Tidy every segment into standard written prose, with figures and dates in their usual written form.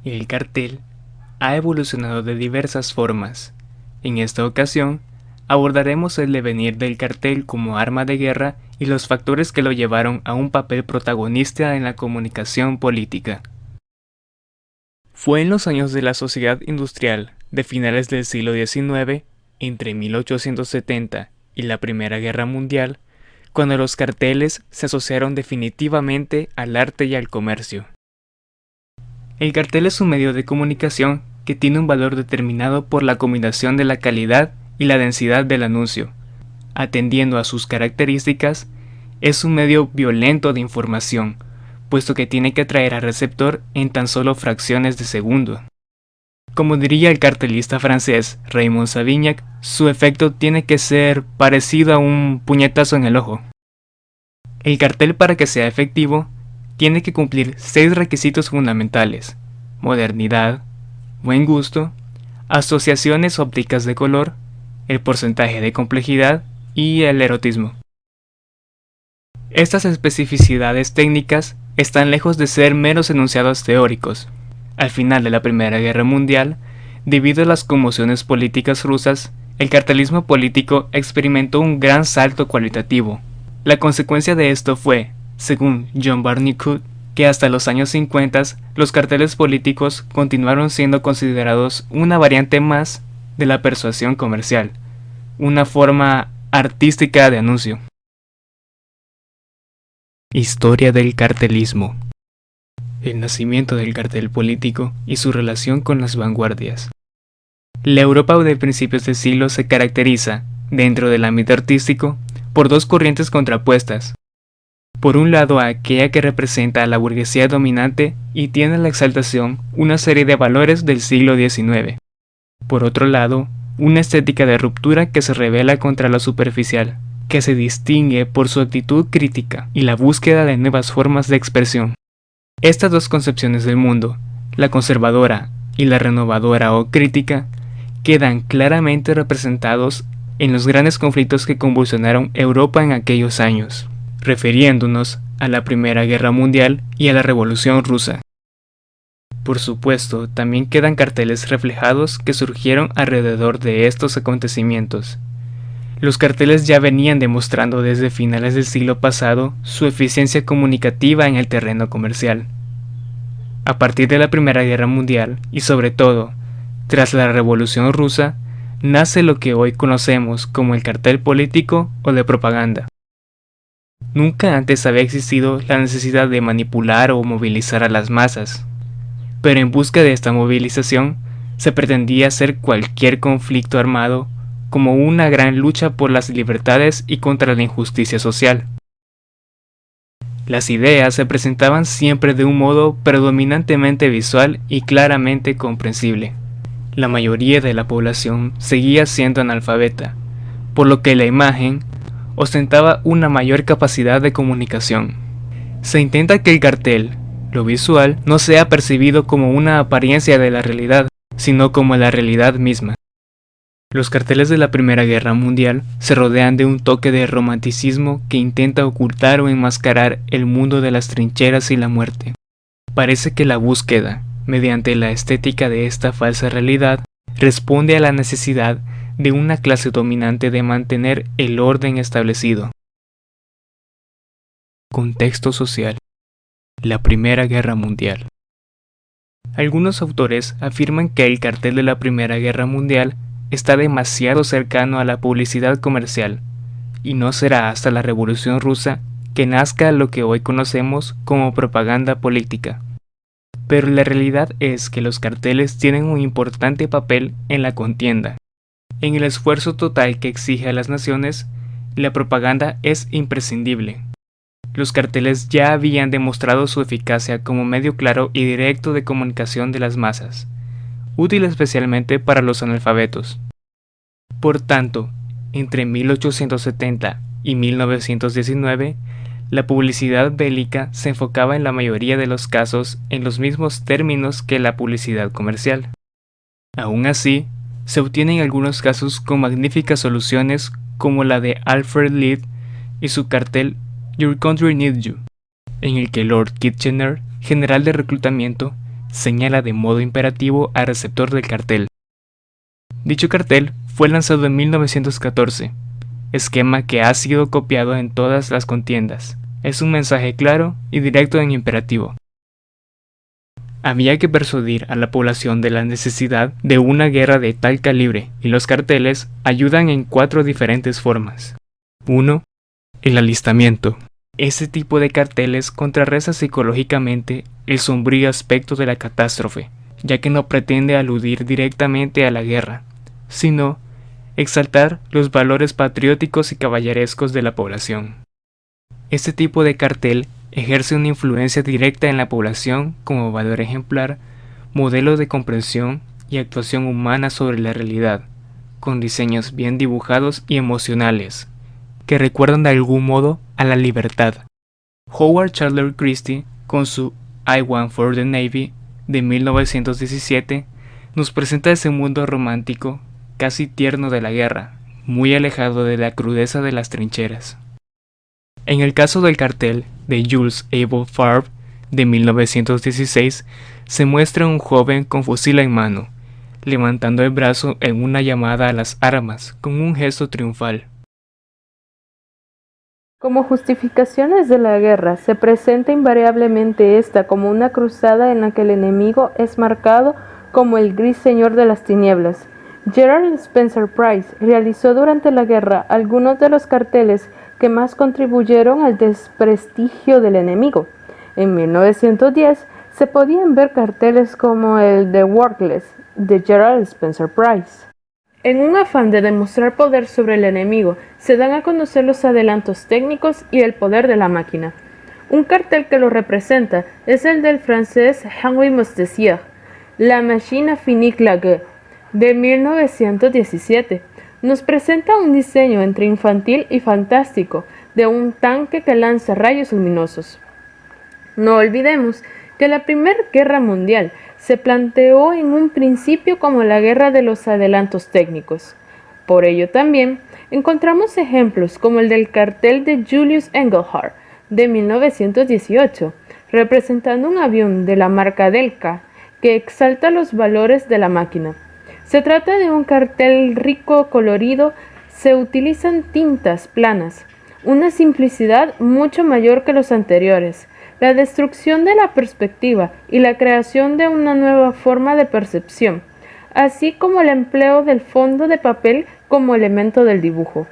El cartel ha evolucionado de diversas formas. En esta ocasión, abordaremos el devenir del cartel como arma de guerra y los factores que lo llevaron a un papel protagonista en la comunicación política. Fue en los años de la sociedad industrial de finales del siglo XIX, entre 1870 y la Primera Guerra Mundial, cuando los carteles se asociaron definitivamente al arte y al comercio. El cartel es un medio de comunicación que tiene un valor determinado por la combinación de la calidad y la densidad del anuncio. Atendiendo a sus características, es un medio violento de información, puesto que tiene que atraer al receptor en tan solo fracciones de segundo. Como diría el cartelista francés Raymond Savignac, su efecto tiene que ser parecido a un puñetazo en el ojo. El cartel, para que sea efectivo, tiene que cumplir 6 requisitos fundamentales: modernidad, buen gusto, asociaciones ópticas de color, el porcentaje de complejidad y el erotismo. Estas especificidades técnicas están lejos de ser meros enunciados teóricos. Al final de la Primera Guerra Mundial, debido a las conmociones políticas rusas, el cartelismo político experimentó un gran salto cualitativo. La consecuencia de esto fue, según John Barneycoot, que hasta los años 50 los carteles políticos continuaron siendo considerados una variante más de la persuasión comercial, una forma artística de anuncio. Historia del cartelismo. El nacimiento del cartel político y su relación con las vanguardias. La Europa de principios de siglo se caracteriza, dentro del ámbito artístico, por dos corrientes contrapuestas. Por un lado, aquella que representa a la burguesía dominante y tiene la exaltación una serie de valores del siglo XIX. Por otro lado, una estética de ruptura que se revela contra lo superficial, que se distingue por su actitud crítica y la búsqueda de nuevas formas de expresión. Estas dos concepciones del mundo, la conservadora y la renovadora o crítica, quedan claramente representados en los grandes conflictos que convulsionaron Europa en aquellos años, refiriéndonos a la Primera Guerra Mundial y a la Revolución Rusa. Por supuesto, también quedan carteles reflejados que surgieron alrededor de estos acontecimientos. Los carteles ya venían demostrando desde finales del siglo pasado su eficiencia comunicativa en el terreno comercial. A partir de la Primera Guerra Mundial, y sobre todo, tras la Revolución Rusa, nace lo que hoy conocemos como el cartel político o de propaganda. Nunca antes había existido la necesidad de manipular o movilizar a las masas, pero en busca de esta movilización se pretendía hacer cualquier conflicto armado como una gran lucha por las libertades y contra la injusticia social. Las ideas se presentaban siempre de un modo predominantemente visual y claramente comprensible. La mayoría de la población seguía siendo analfabeta, por lo que la imagen ostentaba una mayor capacidad de comunicación. Se intenta que el cartel, lo visual, no sea percibido como una apariencia de la realidad, sino como la realidad misma. Los carteles de la Primera Guerra Mundial se rodean de un toque de romanticismo que intenta ocultar o enmascarar el mundo de las trincheras y la muerte. Parece que la búsqueda, mediante la estética de esta falsa realidad, responde a la necesidad de una clase dominante de mantener el orden establecido. Contexto social. La Primera Guerra Mundial. Algunos autores afirman que el cartel de la Primera Guerra Mundial está demasiado cercano a la publicidad comercial, y no será hasta la Revolución Rusa que nazca lo que hoy conocemos como propaganda política. Pero la realidad es que los carteles tienen un importante papel en la contienda. En el esfuerzo total que exige a las naciones, la propaganda es imprescindible. Los carteles ya habían demostrado su eficacia como medio claro y directo de comunicación de las masas, útil especialmente para los analfabetos. Por tanto, entre 1870 y 1919, la publicidad bélica se enfocaba en la mayoría de los casos en los mismos términos que la publicidad comercial. Aún así, se obtienen algunos casos con magníficas soluciones como la de Alfred Lied y su cartel Your Country Needs You, en el que Lord Kitchener, general de reclutamiento, señala de modo imperativo al receptor del cartel. Dicho cartel fue lanzado en 1914, esquema que ha sido copiado en todas las contiendas. Es un mensaje claro y directo en imperativo. Había que persuadir a la población de la necesidad de una guerra de tal calibre, y los carteles ayudan en 4 diferentes formas. 1. El alistamiento. Este tipo de carteles contrarresta psicológicamente el sombrío aspecto de la catástrofe, ya que no pretende aludir directamente a la guerra, sino exaltar los valores patrióticos y caballerescos de la población. Este tipo de cartel ejerce una influencia directa en la población como valor ejemplar, modelo de comprensión y actuación humana sobre la realidad, con diseños bien dibujados y emocionales, que recuerdan de algún modo a la libertad. Howard Chandler Christie, con su I Want for the Navy de 1917, nos presenta ese mundo romántico, casi tierno de la guerra, muy alejado de la crudeza de las trincheras. En el caso del cartel de Jules Abel Favre de 1916, se muestra un joven con fusil en mano, levantando el brazo en una llamada a las armas con un gesto triunfal. Como justificaciones de la guerra, se presenta invariablemente esta como una cruzada en la que el enemigo es marcado como el gris señor de las tinieblas. Gerald Spencer Price realizó durante la guerra algunos de los carteles que más contribuyeron al desprestigio del enemigo. En 1910 se podían ver carteles como el de Worthless de Gerald Spencer Price. En un afán de demostrar poder sobre el enemigo, se dan a conocer los adelantos técnicos y el poder de la máquina. Un cartel que lo representa es el del francés Henri Montessier, La Machine Finie la Guerre, de 1917. Nos presenta un diseño entre infantil y fantástico de un tanque que lanza rayos luminosos. No olvidemos que la Primera Guerra Mundial se planteó en un principio como la guerra de los adelantos técnicos. Por ello también encontramos ejemplos como el del cartel de Julius Engelhardt de 1918, representando un avión de la marca Delca que exalta los valores de la máquina. Se trata de un cartel rico colorido, se utilizan tintas planas, una simplicidad mucho mayor que los anteriores, la destrucción de la perspectiva y la creación de una nueva forma de percepción, así como el empleo del fondo de papel como elemento del dibujo.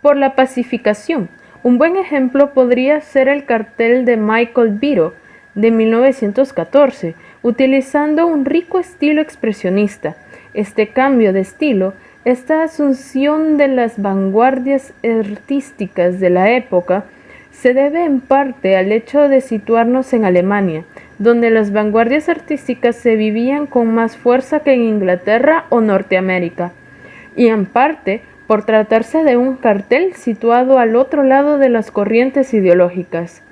Por la pacificación, un buen ejemplo podría ser el cartel de Michael Vito de 1914, utilizando un rico estilo expresionista. Este cambio de estilo, esta asunción de las vanguardias artísticas de la época, se debe en parte al hecho de situarnos en Alemania, donde las vanguardias artísticas se vivían con más fuerza que en Inglaterra o Norteamérica, y en parte por tratarse de un cartel situado al otro lado de las corrientes ideológicas.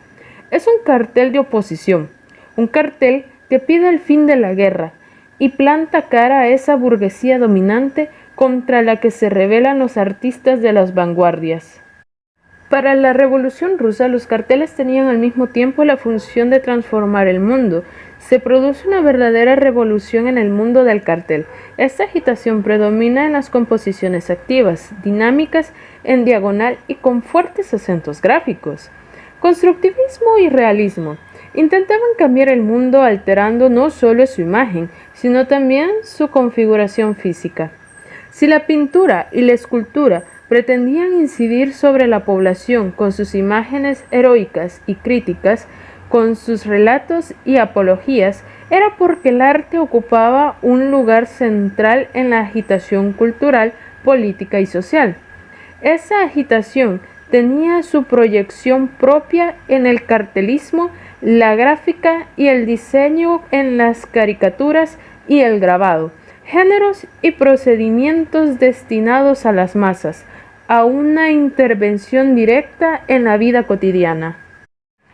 Es un cartel de oposición, un cartel que pide el fin de la guerra y planta cara a esa burguesía dominante contra la que se rebelan los artistas de las vanguardias. Para la Revolución Rusa, los carteles tenían al mismo tiempo la función de transformar el mundo. Se produce una verdadera revolución en el mundo del cartel. Esta agitación predomina en las composiciones activas, dinámicas, en diagonal y con fuertes acentos gráficos. Constructivismo y realismo. Intentaban cambiar el mundo alterando no solo su imagen, sino también su configuración física. Si la pintura y la escultura pretendían incidir sobre la población con sus imágenes heroicas y críticas, con sus relatos y apologías, era porque el arte ocupaba un lugar central en la agitación cultural, política y social. Esa agitación tenía su proyección propia en el cartelismo, la gráfica y el diseño, en las caricaturas y el grabado, géneros y procedimientos destinados a las masas, a una intervención directa en la vida cotidiana.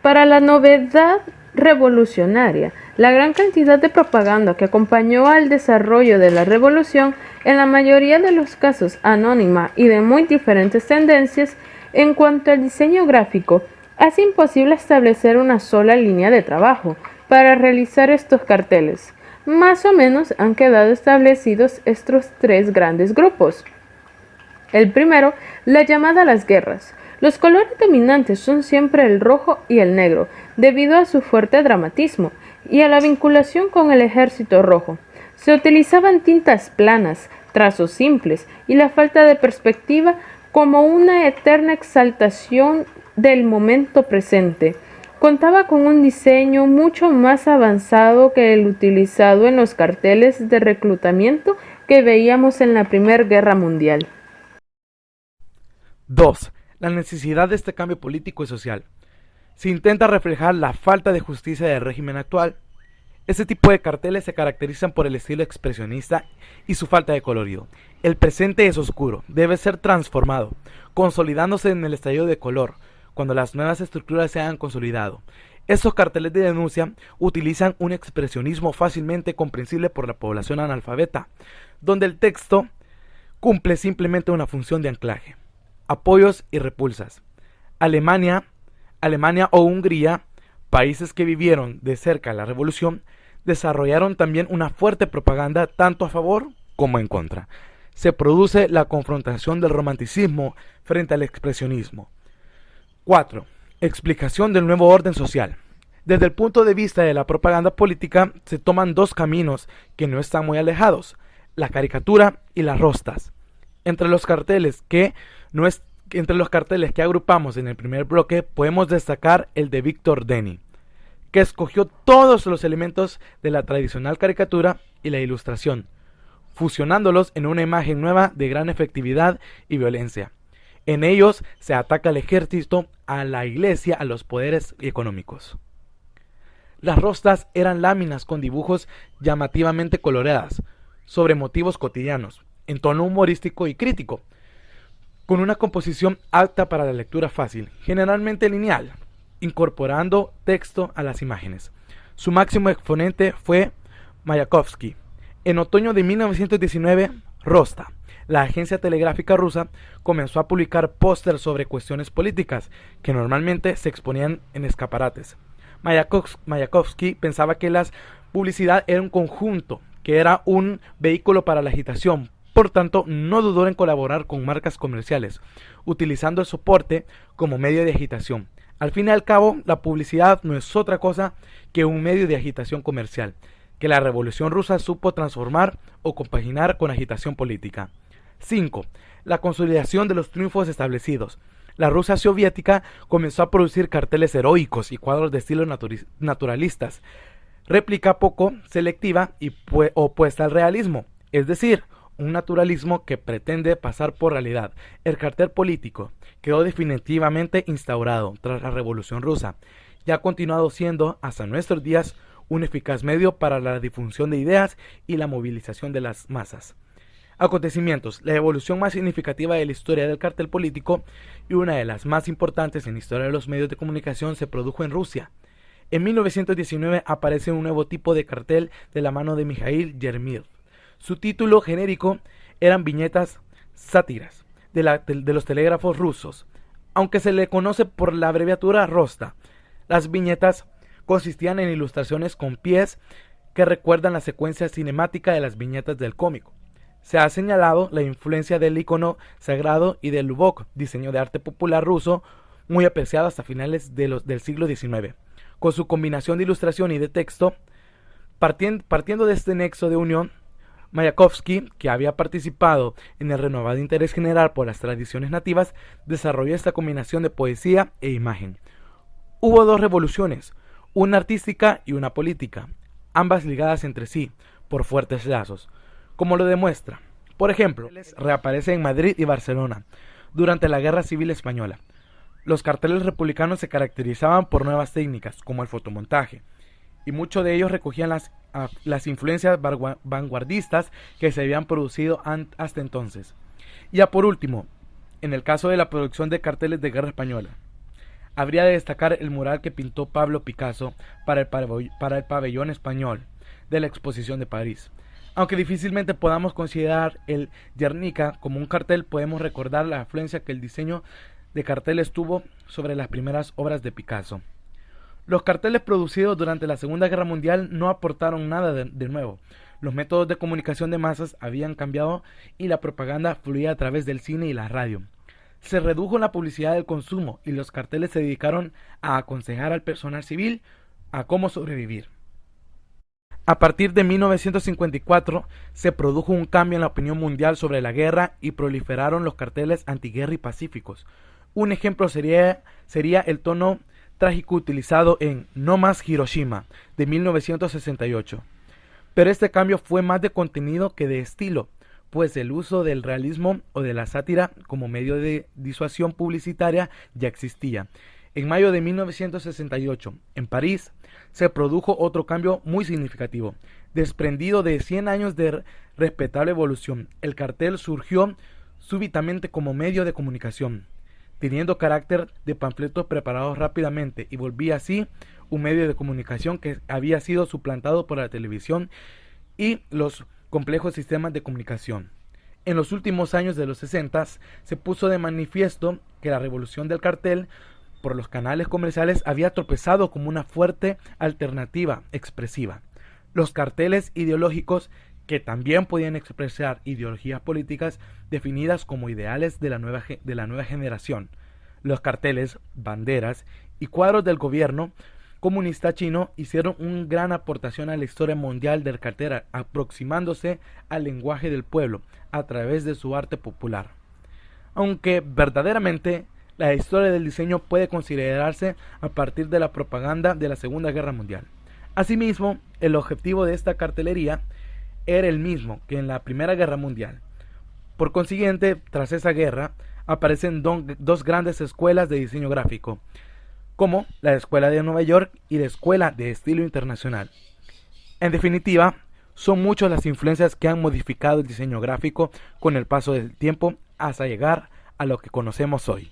Para la novedad revolucionaria, la gran cantidad de propaganda que acompañó al desarrollo de la revolución, en la mayoría de los casos anónima y de muy diferentes tendencias, en cuanto al diseño gráfico, hace imposible establecer una sola línea de trabajo. para realizar estos carteles. Más o menos han quedado establecidos estos tres grandes grupos. El primero, la llamada las guerras. Los colores dominantes son siempre el rojo y el negro, debido a su fuerte dramatismo y a la vinculación con el ejército rojo. Se utilizaban tintas planas, trazos simples y la falta de perspectiva como una eterna exaltación del momento presente. Contaba con un diseño mucho más avanzado que el utilizado en los carteles de reclutamiento que veíamos en la Primera Guerra Mundial. 2. La necesidad de este cambio político y social. Se intenta reflejar la falta de justicia del régimen actual. Este tipo de carteles se caracterizan por el estilo expresionista y su falta de colorido. El presente es oscuro, debe ser transformado, consolidándose en el estallido de color, cuando las nuevas estructuras se han consolidado. Estos carteles de denuncia utilizan un expresionismo fácilmente comprensible por la población analfabeta, donde el texto cumple simplemente una función de anclaje. Apoyos y repulsas. Alemania o Hungría, países que vivieron de cerca la revolución, desarrollaron también una fuerte propaganda tanto a favor como en contra. Se produce la confrontación del romanticismo frente al expresionismo. 4. Explicación del nuevo orden social. Desde el punto de vista de la propaganda política, se toman dos caminos que no están muy alejados: la caricatura y las rostas. Entre los carteles que agrupamos en el primer bloque, podemos destacar el de Victor Denny, que escogió todos los elementos de la tradicional caricatura y la ilustración, fusionándolos en una imagen nueva de gran efectividad y violencia. En ellos se ataca al ejército, a la iglesia, a los poderes económicos. Las rostas eran láminas con dibujos llamativamente coloreadas, sobre motivos cotidianos, en tono humorístico y crítico, con una composición apta para la lectura fácil, generalmente lineal, incorporando texto a las imágenes. Su máximo exponente fue Mayakovsky. En otoño de 1919, Rosta, la agencia telegráfica rusa, comenzó a publicar pósters sobre cuestiones políticas que normalmente se exponían en escaparates. Mayakovsky pensaba que la publicidad era un conjunto, que era un vehículo para la agitación. Por tanto, no dudó en colaborar con marcas comerciales, utilizando el soporte como medio de agitación. Al fin y al cabo, la publicidad no es otra cosa que un medio de agitación comercial, que la Revolución Rusa supo transformar o compaginar con agitación política. 5. La consolidación de los triunfos establecidos. La Rusia soviética comenzó a producir carteles heroicos y cuadros de estilo naturalistas, réplica poco selectiva y opuesta al realismo, es decir, un naturalismo que pretende pasar por realidad. El cartel político quedó definitivamente instaurado tras la Revolución Rusa y ha continuado siendo, hasta nuestros días, un eficaz medio para la difusión de ideas y la movilización de las masas. Acontecimientos. La evolución más significativa de la historia del cartel político y una de las más importantes en la historia de los medios de comunicación se produjo en Rusia. En 1919 aparece un nuevo tipo de cartel de la mano de Mikhail Yermilov. Su título genérico eran viñetas sátiras de los telégrafos rusos, aunque se le conoce por la abreviatura Rosta. Las viñetas consistían en ilustraciones con pies que recuerdan la secuencia cinemática de las viñetas del cómico. Se ha señalado la influencia del icono sagrado y del Lubok, diseño de arte popular ruso muy apreciado hasta finales del siglo XIX. Con su combinación de ilustración y de texto, partiendo de este nexo de unión, Mayakovsky, que había participado en el renovado interés general por las tradiciones nativas, desarrolló esta combinación de poesía e imagen. Hubo dos revoluciones, una artística y una política, ambas ligadas entre sí por fuertes lazos, como lo demuestra. Por ejemplo, reaparece en Madrid y Barcelona durante la Guerra Civil Española. Los carteles republicanos se caracterizaban por nuevas técnicas, como el fotomontaje, y muchos de ellos recogían las influencias vanguardistas que se habían producido hasta entonces. Ya por último, en el caso de la producción de carteles de guerra española, habría de destacar el mural que pintó Pablo Picasso para el pabellón español de la Exposición de París. Aunque difícilmente podamos considerar el Guernica como un cartel, podemos recordar la influencia que el diseño de carteles tuvo sobre las primeras obras de Picasso. Los carteles producidos durante la Segunda Guerra Mundial no aportaron nada de nuevo. Los métodos de comunicación de masas habían cambiado y la propaganda fluía a través del cine y la radio. Se redujo la publicidad del consumo y los carteles se dedicaron a aconsejar al personal civil a cómo sobrevivir. A partir de 1954 se produjo un cambio en la opinión mundial sobre la guerra y proliferaron los carteles antiguerra y pacíficos. Un ejemplo sería el tono trágico utilizado en No más Hiroshima de 1968. Pero este cambio fue más de contenido que de estilo, pues el uso del realismo o de la sátira como medio de disuasión publicitaria ya existía. En mayo de 1968, en París, se produjo otro cambio muy significativo. Desprendido de 100 años de respetable evolución, el cartel surgió súbitamente como medio de comunicación, teniendo carácter de panfletos preparados rápidamente, y volvía así un medio de comunicación que había sido suplantado por la televisión y los complejos sistemas de comunicación. En los últimos años de los 60 se puso de manifiesto que la revolución del cartel por los canales comerciales había tropezado como una fuerte alternativa expresiva. Los carteles ideológicos, que también podían expresar ideologías políticas definidas como ideales de la nueva generación. Los carteles, banderas y cuadros del gobierno comunista chino hicieron una gran aportación a la historia mundial del cartel, aproximándose al lenguaje del pueblo a través de su arte popular. Aunque verdaderamente la historia del diseño puede considerarse a partir de la propaganda de la Segunda Guerra Mundial. Asimismo, el objetivo de esta cartelería era el mismo que en la Primera Guerra Mundial. Por consiguiente, tras esa guerra, aparecen dos grandes escuelas de diseño gráfico, como la Escuela de Nueva York y la Escuela de Estilo Internacional. En definitiva, son muchas las influencias que han modificado el diseño gráfico con el paso del tiempo hasta llegar a lo que conocemos hoy.